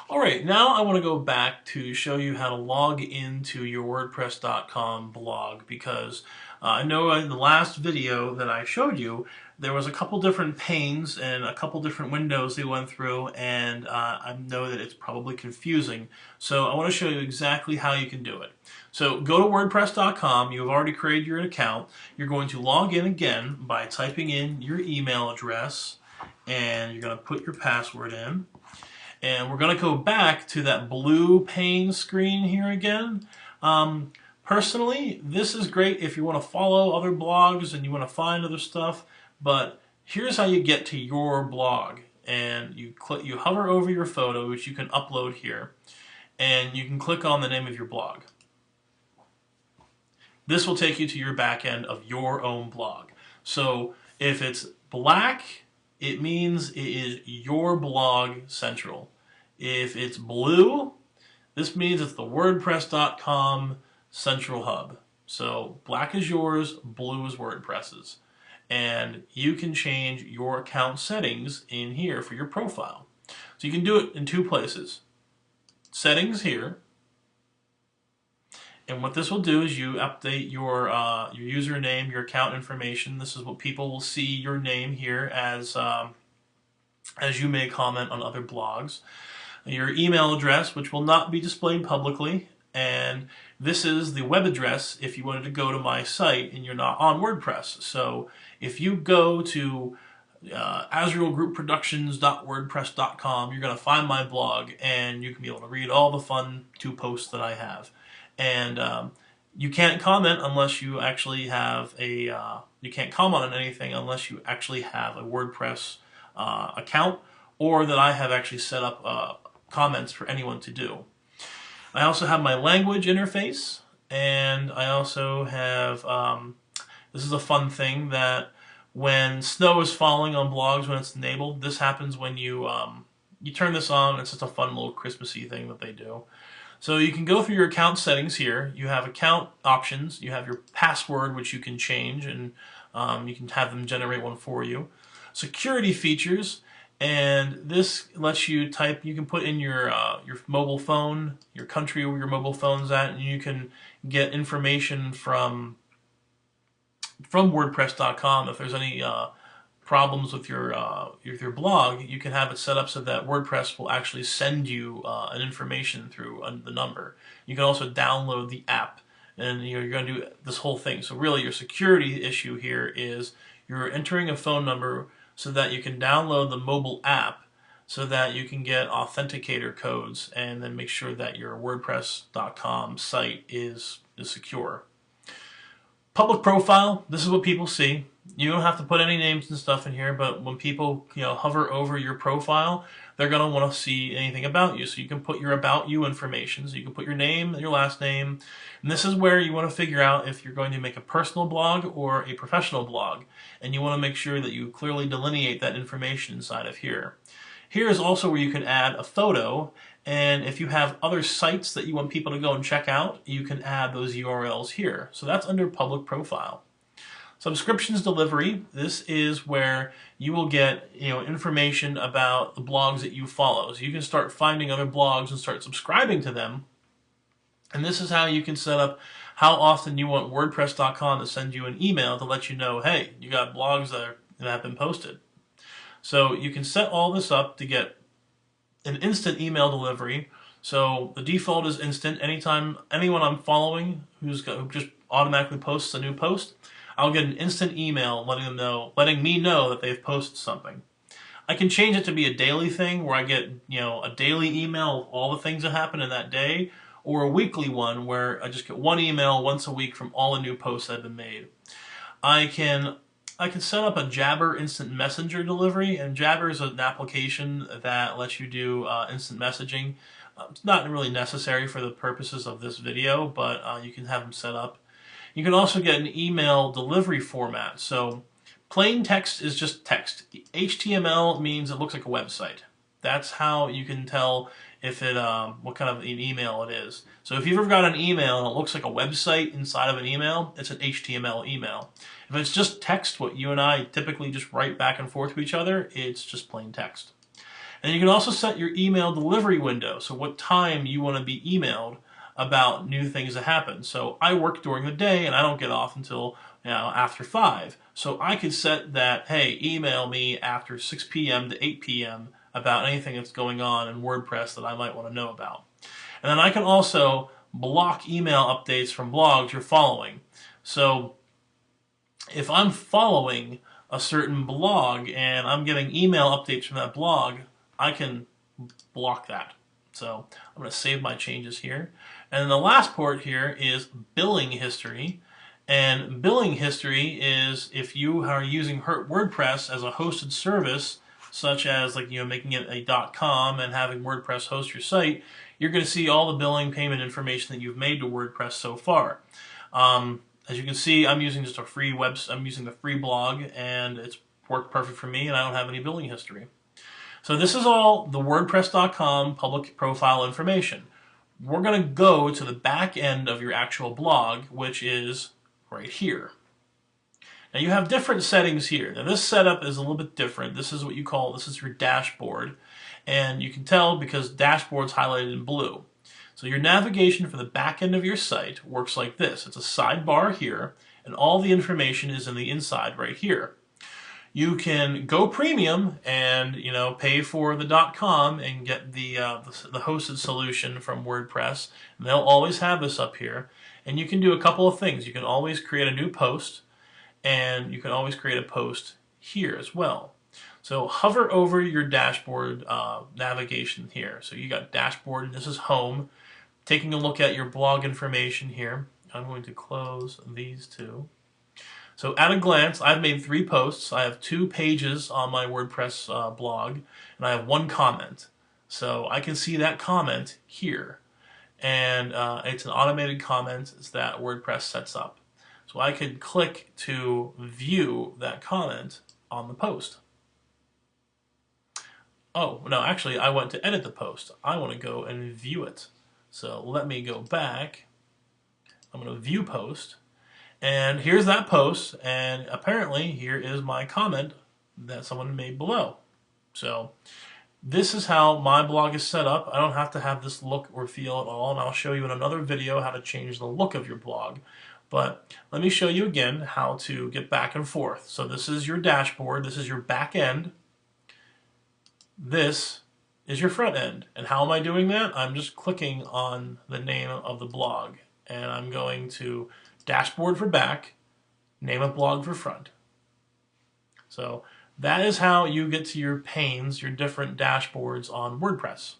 Alright, now I want to go back to show you how to log into your WordPress.com blog because I know in the last video that I showed you there was a couple different panes and a couple different windows they went through, and I know that it's probably confusing, so I want to show you exactly how you can do it. So go to WordPress.com, you've already created your account, you're going to log in again by typing in your email address and you're going to put your password in. And we're going to go back to that blue pane screen here again. Personally, this is great if you want to follow other blogs and you want to find other stuff, but here's how you get to your blog. And you hover over your photo, which you can upload here, and you can click on the name of your blog. This will take you to your back end of your own blog. So if it's black, it means it is your blog central. If it's blue, this means it's the WordPress.com central hub. So black is yours, blue is WordPress's. And you can change your account settings in here for your profile. So you can do it in two places. Settings here. And what this will do is you update your username, your account information. This is what people will see your name here as you may comment on other blogs. Your email address, which will not be displayed publicly, and this is the web address if you wanted to go to my site and you're not on WordPress. So if you go to AzraelGroupProductions.wordpress.com, you're going to find my blog, and you can be able to read all the fun 2 posts that I have. And you can't comment unless you actually have you can't comment on anything unless you actually have a WordPress account, or that I have actually set up comments for anyone to do. I also have my language interface, and I also have, this is a fun thing, that when snow is falling on blogs when it's enabled, this happens when you turn this on. It's just a fun little Christmassy thing that they do. So you can go through your account settings here. You have account options. You have your password, which you can change, and you can have them generate one for you. Security features, and this lets you type. You can put in your mobile phone, your country where your mobile phone's at, and you can get information from WordPress.com if there's any problems with your blog. You can have it set up so that WordPress will actually send you an information through the number. You can also download the app, and you're going to do this whole thing. So really, your security issue here is you're entering a phone number so that you can download the mobile app, so that you can get authenticator codes and then make sure that your WordPress.com site is secure. Public profile, this is what people see. You don't have to put any names and stuff in here, but when people hover over your profile, they're going to want to see anything about you. So you can put your about you information. So you can put your name, your last name, and this is where you want to figure out if you're going to make a personal blog or a professional blog, and you want to make sure that you clearly delineate that information inside of here. Here is also where you can add a photo, and if you have other sites that you want people to go and check out, you can add those URLs here. So that's under public profile. Subscriptions delivery, this is where you will get information about the blogs that you follow. So you can start finding other blogs and start subscribing to them. And this is how you can set up how often you want WordPress.com to send you an email to let you know, hey, you got blogs that have been posted. So you can set all this up to get an instant email delivery. So the default is instant. Anytime anyone I'm following who just automatically posts a new post, I'll get an instant email letting me know that they've posted something. I can change it to be a daily thing where I get a daily email of all the things that happen in that day, or a weekly one where I just get one email once a week from all the new posts that have been made. I can set up a Jabber instant messenger delivery, and Jabber is an application that lets you do instant messaging. It's not really necessary for the purposes of this video, but you can have them set up. You can also get an email delivery format. So plain text is just text. HTML means it looks like a website. That's how you can tell if what kind of an email it is. So if you've ever got an email and it looks like a website inside of an email, it's an HTML email. If it's just text, what you and I typically just write back and forth to each other, it's just plain text. And you can also set your email delivery window, so what time you want to be emailed about new things that happen. So I work during the day and I don't get off until after 5. So I could set that, hey, email me after 6 p.m. to 8 p.m. about anything that's going on in WordPress that I might want to know about. And then I can also block email updates from blogs you're following. So if I'm following a certain blog and I'm getting email updates from that blog, I can block that. So I'm going to save my changes here. And then the last port here is billing history. And billing history is if you are using WordPress as a hosted service, such as making it a .com and having WordPress host your site, you're going to see all the billing payment information that you've made to WordPress so far. As you can see, I'm using just a free I'm using the free blog, and it's worked perfect for me, and I don't have any billing history. So this is all the WordPress.com public profile information. We're going to go to the back end of your actual blog, which is right here. Now you have different settings here. Now this setup is a little bit different. This is this is your dashboard. And you can tell because dashboard's highlighted in blue. So your navigation for the back end of your site works like this. It's a sidebar here, and all the information is in the inside right here. You can go premium and pay for the .com and get the hosted solution from WordPress. And they'll always have this up here. And you can do a couple of things. You can always create a new post, and you can always create a post here as well. So hover over your dashboard navigation here. So you got dashboard, and this is home. Taking a look at your blog information here. I'm going to close these two. So at a glance, I've made 3 posts. I have 2 pages on my WordPress blog, and I have 1 comment. So I can see that comment here. And it's an automated comment that WordPress sets up. So I could click to view that comment on the post. Oh, no, actually, I want to edit the post. I want to go and view it. So let me go back. I'm going to view post. And here's that post. And apparently, here is my comment that someone made below. So this is how my blog is set up. I don't have to have this look or feel at all. And I'll show you in another video how to change the look of your blog. But let me show you again how to get back and forth. So this is your dashboard. This is your back end. This is your front end. And how am I doing that? I'm just clicking on the name of the blog. And I'm going to dashboard for back, name of blog for front. So that is how you get to your panes, your different dashboards on WordPress.